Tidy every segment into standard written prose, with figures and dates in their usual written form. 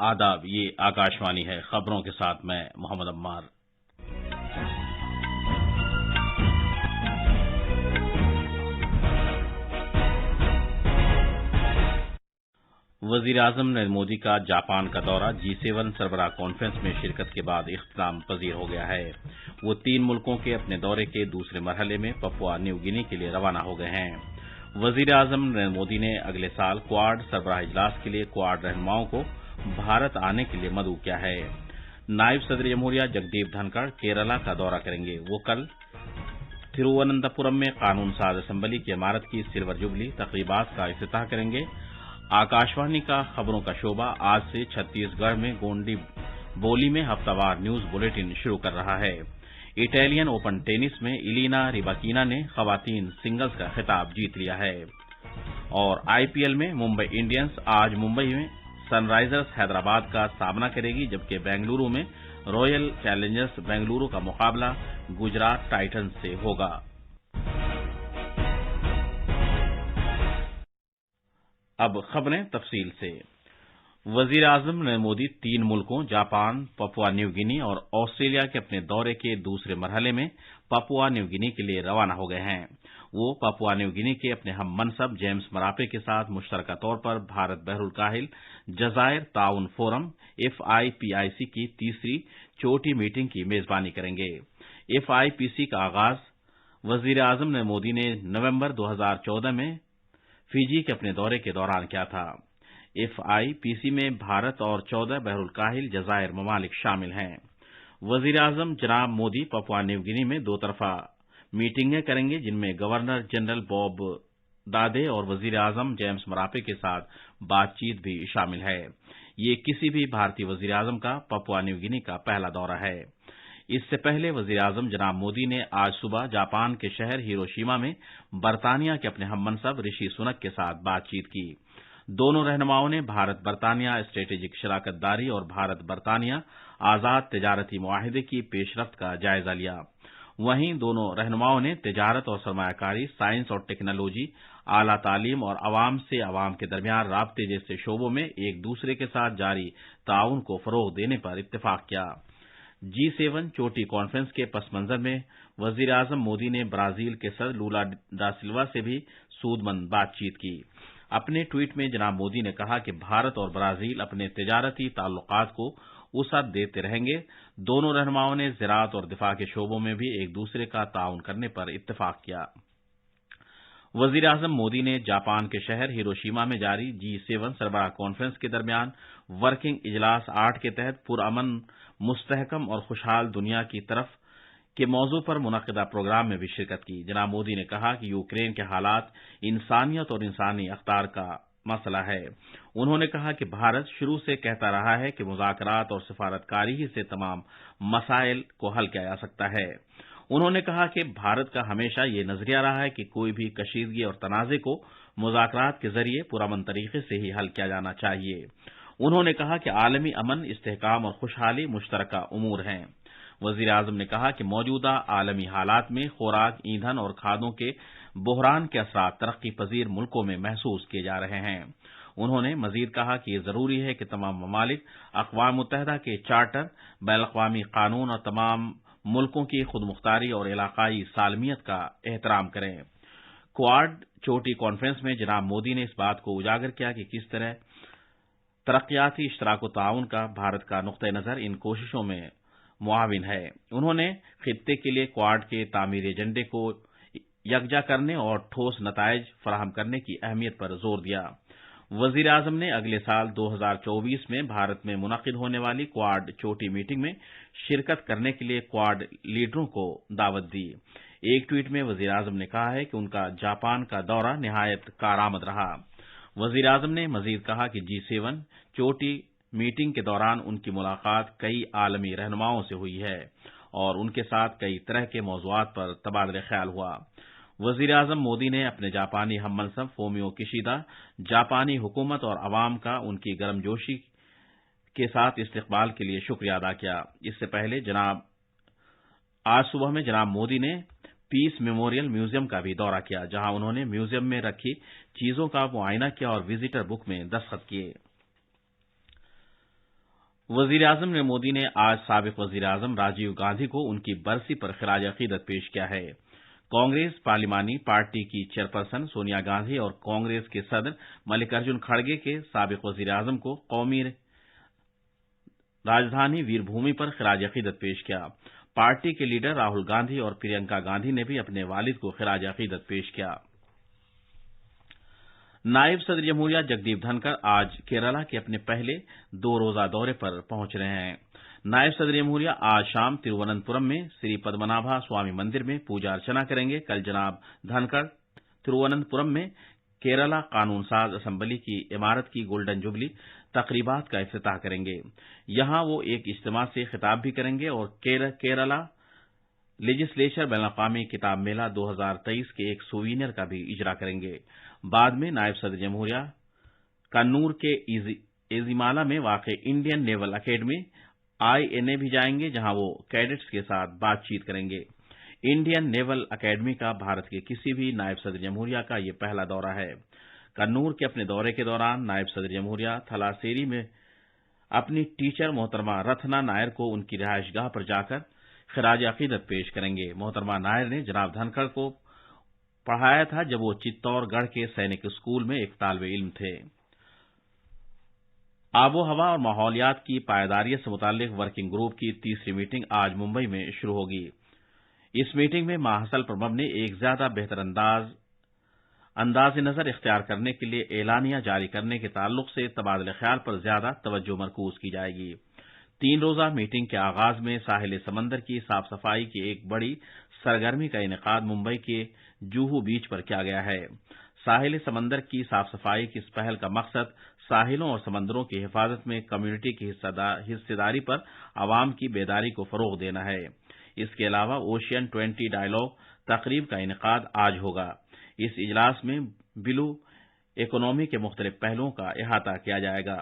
آداب، یہ آکاشوانی ہے۔ خبروں کے ساتھ میں محمد عمار۔ وزیر اعظم نریندر مودی کا جاپان کا دورہ G7 سربراہ کانفرنس میں شرکت کے بعد اختتام پذیر ہو گیا ہے۔ وہ 3 ملکوں کے اپنے دورے کے دوسرے مرحلے میں پپوا نیو گینی کے لیے روانہ ہو گئے ہیں۔ وزیر اعظم نریندر مودی نے اگلے سال کوآڈ سربراہ اجلاس کے لیے کوآڈ رہنماؤں کو بھارت آنے کے لیے مدعو کیا ہے۔ نائب صدر جمہوریہ جگدیپ دھنکڑ کیرالہ کا دورہ کریں گے۔ وہ کل تھیرووننتھاپورم میں قانون ساز اسمبلی کی عمارت کی سلور جوبلی تقریبات کا افتتاح کریں گے۔ آکاشوانی کا خبروں کا شعبہ آج سے چھتیس گڑھ میں گونڈی بولی میں ہفتہ وار نیوز بلیٹن شروع کر رہا ہے۔ اٹالین اوپن ٹینس میں ایلینا ریباکینا نے خواتین سنگلز کا خطاب جیت لیا ہے۔ اور IPL میں ممبئی انڈینز آج ممبئی میں سن رائزرز حیدرآباد کا سامنا کرے گی، جبکہ بنگلورو میں رائل چیلنجرز بنگلورو کا مقابلہ گجرات ٹائٹنز سے ہوگا۔ اب خبریں تفصیل سے۔ وزیر اعظم نریندر مودی 3 ملکوں جاپان، پپوا نیو گینی اور آسٹریلیا کے اپنے دورے کے دوسرے مرحلے میں پپوا نیو گینی کے لیے روانہ ہو گئے ہیں۔ وہ پپوا نیو گینی کے اپنے ہم منصب جیمز مراپے کے ساتھ مشترکہ طور پر بھارت بحر الکاہل جزائر تعاون فورم FIPIC کی تیسری چوٹی میٹنگ کی میزبانی کریں گے۔ FIPC کا آغاز وزیر اعظم نریندر مودی نے نومبر 2014 میں فیجی کے اپنے دورے کے دوران کیا تھا۔ FIPC میں بھارت اور 14 بحر الکاہل جزائر ممالک شامل ہیں۔ وزیر اعظم جناب مودی پپوا نیو گینی میں 2 طرفہ میٹنگیں کریں گے، جن میں گورنر جنرل بوب دادے اور وزیر اعظم جیمز مراپے کے ساتھ بات چیت بھی شامل ہے۔ یہ کسی بھی بھارتی وزیر اعظم کا پپوا نیو گینی کا پہلا دورہ ہے۔ اس سے پہلے وزیر اعظم جناب مودی نے آج صبح جاپان کے شہر ہیروشیما میں برطانیہ کے اپنے ہم منصب رشی سنک کے ساتھ بات چیت کی۔ دونوں رہنماؤں نے بھارت برطانیہ اسٹریٹجک شراکت داری اور بھارت برطانیہ آزاد تجارتی معاہدے کی پیش رفت کا جائزہ لیا۔ وہیں دونوں رہنماؤں نے تجارت اور سرمایہ کاری، سائنس اور ٹیکنالوجی، اعلیٰ تعلیم اور عوام سے عوام کے درمیان رابطے جیسے شعبوں میں ایک دوسرے کے ساتھ جاری تعاون کو فروغ دینے پر اتفاق کیا۔ G7 چوٹی کانفرنس کے پس منظر میں وزیر اعظم مودی نے برازیل کے صدر لولا دا سلوا سے بھی سود مند بات چیت کی۔ اپنے ٹویٹ میں جناب مودی نے کہا کہ بھارت اور برازیل اپنے تجارتی تعلقات کو وسعت دیتے رہیں گے۔ دونوں رہنماؤں نے زراعت اور دفاع کے شعبوں میں بھی ایک دوسرے کا تعاون کرنے پر اتفاق کیا۔ وزیر اعظم مودی نے جاپان کے شہر ہیروشیما میں جاری G7 سربراہ کانفرنس کے درمیان ورکنگ اجلاس 8 کے تحت پرامن، مستحکم اور خوشحال دنیا کی طرف کے موضوع پر منعقدہ پروگرام میں بھی شرکت کی۔ جناب مودی نے کہا کہ یوکرین کے حالات انسانیت اور انسانی اقدار کا مسئلہ ہے۔ انہوں نے کہا کہ بھارت شروع سے کہتا رہا ہے کہ مذاکرات اور سفارتکاری ہی سے تمام مسائل کو حل کیا جا سکتا ہے۔ انہوں نے کہا کہ بھارت کا ہمیشہ یہ نظریہ رہا ہے کہ کوئی بھی کشیدگی اور تنازع کو مذاکرات کے ذریعے پرامن طریقے سے ہی حل کیا جانا چاہیے۔ انہوں نے کہا کہ عالمی امن، استحکام اور خوشحالی مشترکہ امور ہیں۔ وزیر اعظم نے کہا کہ موجودہ عالمی حالات میں خوراک، ایندھن اور کھادوں کے بحران کے اثرات ترقی پذیر ملکوں میں محسوس کیے جا رہے ہیں۔ انہوں نے مزید کہا کہ یہ ضروری ہے کہ تمام ممالک اقوام متحدہ کے چارٹر، بین الاقوامی قانون اور تمام ملکوں کی خود مختاری اور علاقائی سالمیت کا احترام کریں۔ کوآڈ چوٹی کانفرنس میں جناب مودی نے اس بات کو اجاگر کیا کہ کس طرح ترقیاتی اشتراک و تعاون کا بھارت کا نقطہ نظر ان کوششوں میں معاون ہے۔ انہوں نے خطے کے لیے کوآڈ کے تعمیری ایجنڈے کو یکجا کرنے اور ٹھوس نتائج فراہم کرنے کی اہمیت پر زور دیا۔ وزیر اعظم نے اگلے سال 2024 میں بھارت میں منعقد ہونے والی کوآڈ چوٹی میٹنگ میں شرکت کرنے کے لیے کوآڈ لیڈروں کو دعوت دی۔ ایک ٹویٹ میں وزیر اعظم نے کہا ہے کہ ان کا جاپان کا دورہ نہایت کارآمد رہا۔ وزیر اعظم نے مزید کہا کہ G7 چوٹی میٹنگ کے دوران ان کی ملاقات کئی عالمی رہنماؤں سے ہوئی ہے اور ان کے ساتھ کئی طرح کے موضوعات پر تبادلہ خیال ہوا۔ وزیر اعظم مودی نے اپنے جاپانی ہم منصب فومیو کشیدا، جاپانی حکومت اور عوام کا ان کی گرم جوشی کے ساتھ استقبال کے لیے شکریہ ادا کیا۔ اس سے پہلے آج صبح میں جناب مودی نے پیس میموریل میوزیم کا بھی دورہ کیا، جہاں انہوں نے میوزیم میں رکھی چیزوں کا معائنہ کیا اور وزٹر بک میں دستخط کیے۔ وزیر اعظم نریندر مودی نے آج سابق وزیر اعظم راجیو گاندھی کو ان کی برسی پر خراج عقیدت پیش کیا ہے۔ کانگریس پارلیمانی پارٹی کی چیئرپرسن سونیا گاندھی اور کانگریس کے صدر ملکارجن کھڑگے کے سابق وزیر اعظم کو قومی راجدھانی ویر بھومی پر خراج عقیدت پیش کیا۔ پارٹی کے لیڈر راہل گاندھی اور پرینکا گاندھی نے بھی اپنے والد کو خراج عقیدت پیش کیا۔ نائب صدر جمہوریہ جگدیپ دھنکر آج کیرالہ کے اپنے پہلے 2 روزہ دورے پر پہنچ رہے ہیں۔ نائب صدر جمہوریہ آج شام ترووننتپورم میں سری پدمنابھا سوامی مندر میں پوجا ارچنا کریں گے۔ کل جناب دھنکر ترووننتپورم میں کیرالہ قانون ساز اسمبلی کی عمارت کی گولڈن جوبلی تقریبات کا افتتاح کریں گے۔ یہاں وہ ایک اجتماع سے خطاب بھی کریں گے اور کیرالہ لیجسلیچر بین الاقوامی کتاب میلہ 2023 کے ایک سووینیر کا بھی اجرا کریں گے۔ بعد میں نائب صدر جمہوریہ کنور کے ایزیمالا میں واقع انڈین نیول اکیڈمی INA بھی جائیں گے، جہاں وہ کیڈٹس کے ساتھ بات چیت کریں گے۔ انڈین نیول اکیڈمی کا بھارت کے کسی بھی نائب صدر جمہوریہ کا یہ پہلا دورہ ہے۔ کنور کے اپنے دورے کے دوران نائب صدر جمہوریہ تھلاسیری میں اپنی ٹیچر محترمہ رتنا نائر کو ان کی رہائش گاہ پر جا کر خراج عقیدت پیش کریں گے۔ محترمہ نائر نے جناب دھنکر کو پڑھایا تھا جب وہ چتور گڑھ کے سینک اسکول میں ایک طالب علم تھے۔ آب و ہوا اور ماحولیات کی پائیداریت سے متعلق ورکنگ گروپ کی تیسری میٹنگ آج ممبئی میں شروع ہوگی۔ اس میٹنگ میں ماحصل پر مبنی ایک زیادہ بہتر انداز نظر اختیار کرنے کے لیے اعلانیہ جاری کرنے کے تعلق سے تبادلہ خیال پر زیادہ توجہ مرکوز کی جائے گی۔ 3 روزہ میٹنگ کے آغاز میں ساحل سمندر کی صاف صفائی کی ایک بڑی سرگرمی کا انعقاد ممبئی کے جوہو بیچ پر کیا گیا ہے۔ ساحل سمندر کی صاف صفائی کی اس پہل کا مقصد ساحلوں اور سمندروں کی حفاظت میں کمیونٹی کی حصہ داری پر عوام کی بیداری کو فروغ دینا ہے۔ اس کے علاوہ اوشین 20 ڈائیلاگ تقریب کا انعقاد آج ہوگا۔ اس اجلاس میں بلو اکانومی کے مختلف پہلوؤں کا احاطہ کیا جائے گا۔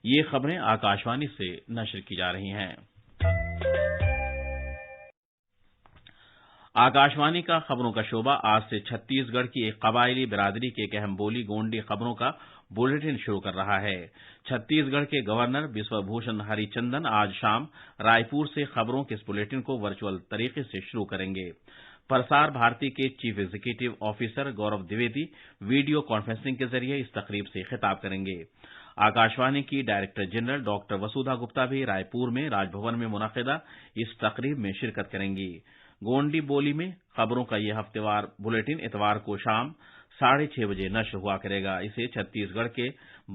یہ خبریں آکاشوانی سے نشر کی جا رہی ہیں۔ آکاشوانی کا خبروں کا شعبہ آج سے چھتیس گڑھ کی ایک قبائلی برادری کے ایک اہم بولی گونڈی خبروں کا بلیٹن شروع کر رہا ہے۔ چھتیس گڑھ کے گورنر بسوا بھوشن ہری چندن آج شام رائے پور سے خبروں کے اس بلیٹن کو ورچوئل طریقے سے شروع کریں گے۔ پرسار بھارتی کے چیف ایگزیکٹو آفیسر گورو دویدی ویڈیو کانفرنسنگ کے ذریعے اس تقریب سے خطاب کریں گے۔ آکاشوانی کی ڈائریکٹر جنرل ڈاکٹر وسودھا گپتا بھی رائے پور میں راج بھون میں منعقدہ اس تقریب میں شرکت کریں گی۔ گونڈی بولی میں خبروں کا یہ ہفتہ وار بلیٹن اتوار کو شام 6:30 بجے نشر ہوا کرے گا۔ اسے چھتیس گڑھ کے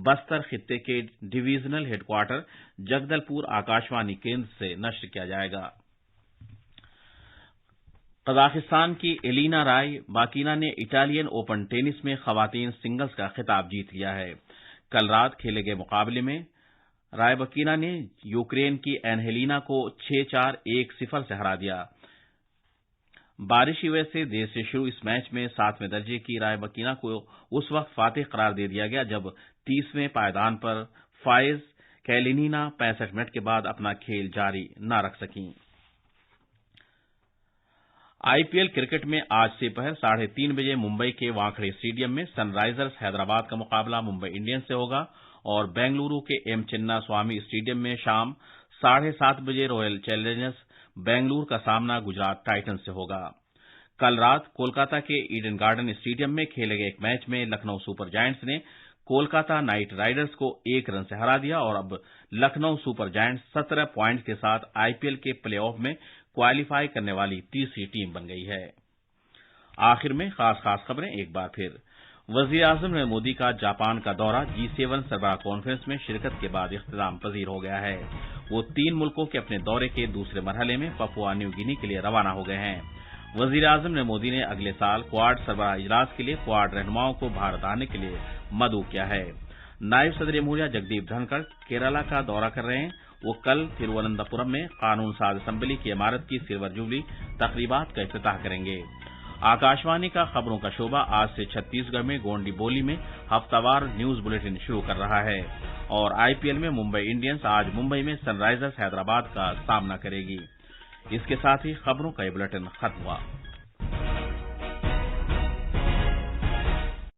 بستر خطے کے ڈویژنل ہیڈ کوارٹر جگدل پور آکاشوانی کیندر سے نشر کیا جائے گا۔ قزاقستان کی ایلینا رائے باکینا نے اٹالین اوپن ٹینس میں خواتین سنگلز کا خطاب جیت لیا ہے۔ کل رات کھیلے گئے مقابلے میں رائے باکینا نے یوکرین کی اینہیلینا کو 6-4 1-0 سے ہرا دیا۔ بارش کی وجہ سے دیر سے شروع اس میچ میں 7ویں درجے کی رائے باکینا کو اس وقت فاتح قرار دے دیا گیا جب 30ویں پائیدان پر فائز کیلینینا 65 منٹ کے بعد اپنا کھیل جاری نہ رکھ سکیں۔ IPL کرکٹ میں آج سے پہر 3:30 بجے ممبئی کے وانکھڑے اسٹیڈیم میں سن رائزرز حیدرآباد کا مقابلہ ممبئی انڈینز سے ہوگا اور بنگلورو کے M چنا سوامی اسٹیڈیم میں شام 7:30 بجے رائل چیلنجرز بنگلور کا سامنا گجرات ٹائٹنز سے ہوگا۔ کل رات کولکاتہ کے ایڈن گارڈن اسٹیڈیم میں کھیلے گئے ایک میچ میں لکھنؤ سپر جائنٹس نے کولکاتہ نائٹ رائڈرز کو 1 رن سے ہرا دیا اور اب لکھنؤ سپر جائنٹس 17 پوائنٹس کے ساتھ IPL کے پلے آف میں کوالیفائی کرنے والی تیسری ٹیم بن گئی ہے۔ آخر میں خاص خبریں ایک بار پھر۔ وزیر اعظم نریندر مودی کا جاپان کا دورہ G7 سربراہ کانفرنس میں شرکت کے بعد اختتام پذیر ہو گیا ہے۔ وہ 3 ملکوں کے اپنے دورے کے دوسرے مرحلے میں پپوا نیو گینی کے لیے روانہ ہو گئے ہیں۔ وزیر اعظم نریندر مودی نے اگلے سال کوواڈ سربراہ اجلاس کے لیے کوواڈ رہنماؤں کو بھارت آنے کے لیے مدعو کیا ہے۔ نائب صدر جمہوریہ جگدیپ دھنکر کیرالہ کا دورہ کر رہے ہیں۔ وہ کل ترووننتپورم میں قانون ساز اسمبلی کی عمارت کی سلور جوبلی تقریبات کا افتتاح کریں گے۔ آکاشوانی کا خبروں کا شعبہ آج سے چھتیس گڑھ میں گونڈی بولی میں ہفتہ وار نیوز بلیٹن شروع کر رہا ہے اور IPL میں ممبئی انڈینز آج ممبئی میں سن رائزرز حیدرآباد کا سامنا کرے گی۔ اس کے ساتھ ہی خبروں کا یہ بلیٹن ختم ہوا۔